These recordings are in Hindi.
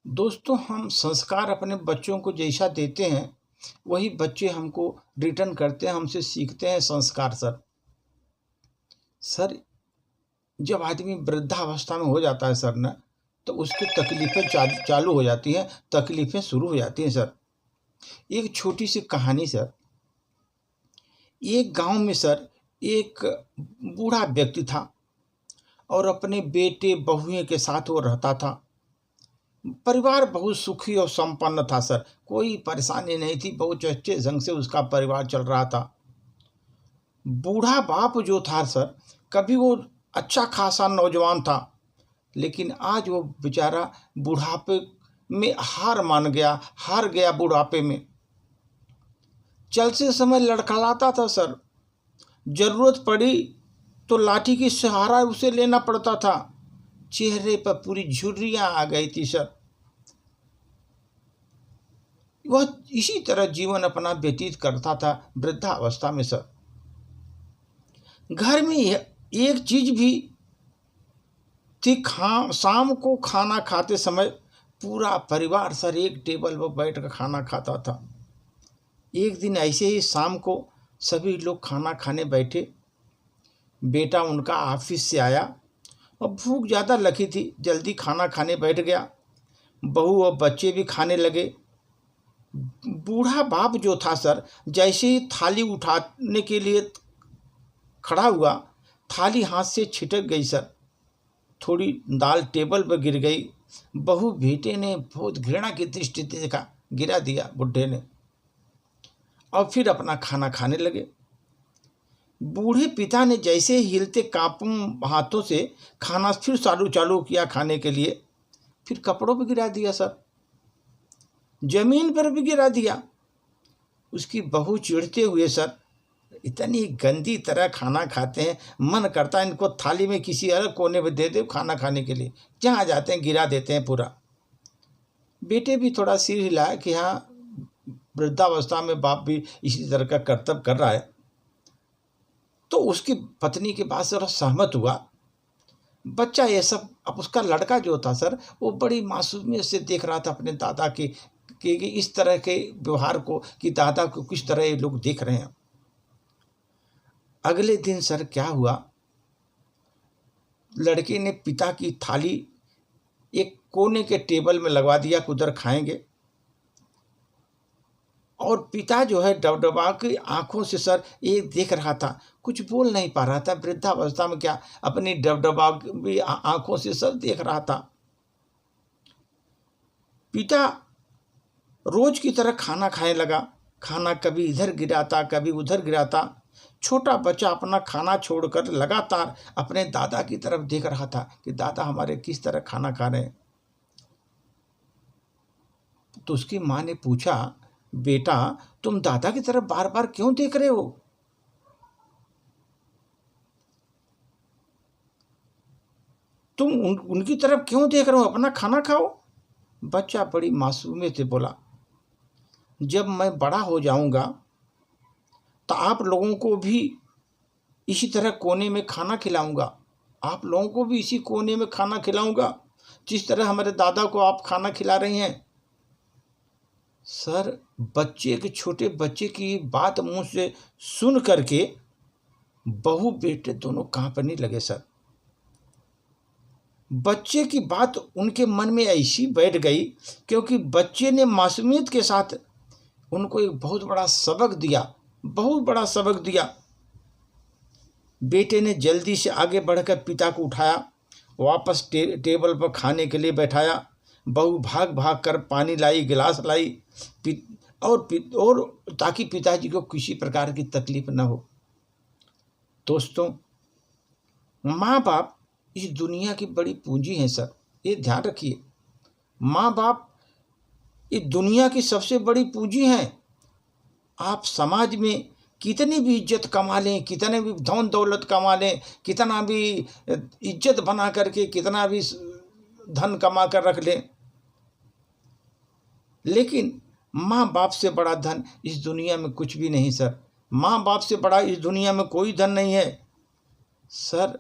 दोस्तों, हम संस्कार अपने बच्चों को जैसा देते हैं, वही बच्चे हमको रिटर्न करते हैं, हमसे सीखते हैं संस्कार सर। सर, जब आदमी वृद्धावस्था में हो जाता है सर ना, तो उसकी तकलीफ़ें चालू हो जाती हैं, तकलीफ़ें शुरू हो जाती हैं सर। एक छोटी सी कहानी सर। एक गाँव में सर एक बूढ़ा व्यक्ति था और अपने बेटे बहुएँ के साथ वो रहता था। परिवार बहुत सुखी और संपन्न था सर, कोई परेशानी नहीं थी, बहुत अच्छे ढंग से उसका परिवार चल रहा था। बूढ़ा बाप जो था सर, कभी वो अच्छा खासा नौजवान था, लेकिन आज वो बेचारा बुढ़ापे में हार गया बुढ़ापे में। चलते समय लड़खड़ाता था सर, जरूरत पड़ी तो लाठी की सहारा उसे लेना पड़ता था। चेहरे पर पूरी झुर्रियां आ गई थी सर। वह इसी तरह जीवन अपना व्यतीत करता था वृद्धावस्था में सर। घर में एक चीज भी थी, शाम को खाना खाते समय पूरा परिवार सर एक टेबल पर बैठ कर खाना खाता था। एक दिन ऐसे ही शाम को सभी लोग खाना खाने बैठे। बेटा उनका ऑफिस से आया और भूख ज़्यादा लगी थी, जल्दी खाना खाने बैठ गया। बहू और बच्चे भी खाने लगे। बूढ़ा बाप जो था सर, जैसे ही थाली उठाने के लिए खड़ा हुआ, थाली हाथ से छिटक गई सर। थोड़ी दाल टेबल पर गिर गई। बहू बेटे ने बहुत घृणा की दृष्टि देखा, गिरा दिया बुढ़े ने, और फिर अपना खाना खाने लगे। बूढ़े पिता ने जैसे हिलते कांपू हाथों से खाना फिर चालू किया खाने के लिए। फिर कपड़ों पर गिरा दिया सर, जमीन पर भी गिरा दिया। उसकी बहू चिढ़ते हुए सर, इतनी गंदी तरह खाना खाते हैं, मन करता है इनको थाली में किसी अलग कोने में दे दे खाना खाने के लिए, जहाँ जाते हैं गिरा देते हैं पूरा। बेटे भी थोड़ा सिर हिलाया कि हाँ, वृद्धावस्था में बाप भी इसी तरह का कर्तव्य कर रहा है। तो उसकी पत्नी के बात से थोड़ा सहमत हुआ। बच्चा ये सब, अब उसका लड़का जो था सर, वो बड़ी मासूमियत से देख रहा था अपने दादा के कि इस तरह के व्यवहार को, कि दादा को किस तरह ये लोग देख रहे हैं। अगले दिन सर क्या हुआ, लड़के ने पिता की थाली एक कोने के टेबल में लगवा दिया कि उधर खाएंगे। और पिता जो है डबडबा की आंखों से सर एक देख रहा था, कुछ बोल नहीं पा रहा था। वृद्धावस्था में क्या अपनी डबडबा भी आंखों से सर देख रहा था। पिता रोज की तरह खाना खाने लगा। खाना कभी इधर गिराता, कभी उधर गिराता। छोटा बच्चा अपना खाना छोड़कर लगातार अपने दादा की तरफ देख रहा था कि दादा हमारे किस तरह खाना खा रहे हैं। तो उसकी माँ ने पूछा, बेटा तुम दादा की तरफ बार बार क्यों देख रहे हो? तुम उनकी तरफ क्यों देख रहे हो? अपना खाना खाओ। बच्चा बड़ी मासूमियत से बोला, जब मैं बड़ा हो जाऊंगा तो आप लोगों को भी इसी तरह कोने में खाना खिलाऊंगा। आप लोगों को भी इसी कोने में खाना खिलाऊंगा जिस तरह हमारे दादा को आप खाना खिला रही हैं। सर, बच्चे के छोटे बच्चे की बात मुंह से सुन करके बहू बेटे दोनों कांपने लगे सर। बच्चे की बात उनके मन में ऐसी बैठ गई क्योंकि बच्चे ने मासूमियत के साथ उनको एक बहुत बड़ा सबक दिया। बेटे ने जल्दी से आगे बढ़कर पिता को उठाया, वापस टेबल पर खाने के लिए बैठाया। बहू भाग भाग कर पानी लाई, गिलास लाई, और ताकि पिताजी को किसी प्रकार की तकलीफ न हो। दोस्तों, माँ बाप इस दुनिया की बड़ी पूंजी हैं सर, ये ध्यान रखिए। माँ बाप इस दुनिया की सबसे बड़ी पूंजी हैं। आप समाज में कितनी भी इज्जत कमा लें, कितने भी धन दौलत कमा लें, कितना भी इज्जत बना करके, कितना भी धन कमा कर रख लें, लेकिन माँ बाप से बड़ा धन इस दुनिया में कुछ भी नहीं सर। माँ बाप से बड़ा इस दुनिया में कोई धन नहीं है सर।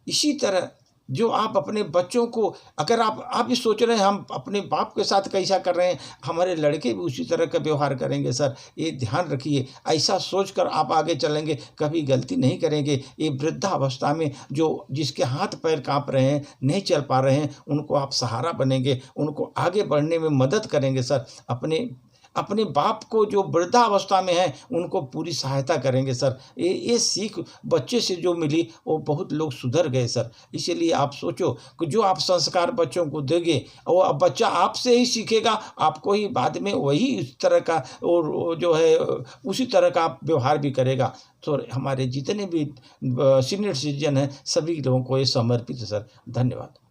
इसी तरह जो आप अपने बच्चों को, अगर आप भी सोच रहे हैं हम अपने बाप के साथ कैसा कर रहे हैं, हमारे लड़के भी उसी तरह का व्यवहार करेंगे सर, ये ध्यान रखिए। ऐसा सोचकर आप आगे चलेंगे, कभी गलती नहीं करेंगे। ये वृद्धावस्था में जो जिसके हाथ पैर काँप रहे हैं, नहीं चल पा रहे हैं, उनको आप सहारा बनेंगे, उनको आगे बढ़ने में मदद करेंगे सर। अपने अपने बाप को जो वृद्धावस्था में है, उनको पूरी सहायता करेंगे सर। ये सीख बच्चे से जो मिली, वो बहुत लोग सुधर गए सर। इसीलिए आप सोचो कि जो आप संस्कार बच्चों को देंगे, वो अब बच्चा आपसे ही सीखेगा, आपको ही बाद में वही उस तरह का और जो है उसी तरह का आप व्यवहार भी करेगा। तो हमारे जितने भी सीनियर सिटीजन हैं, सभी लोगों को ये समर्पित है सर। धन्यवाद।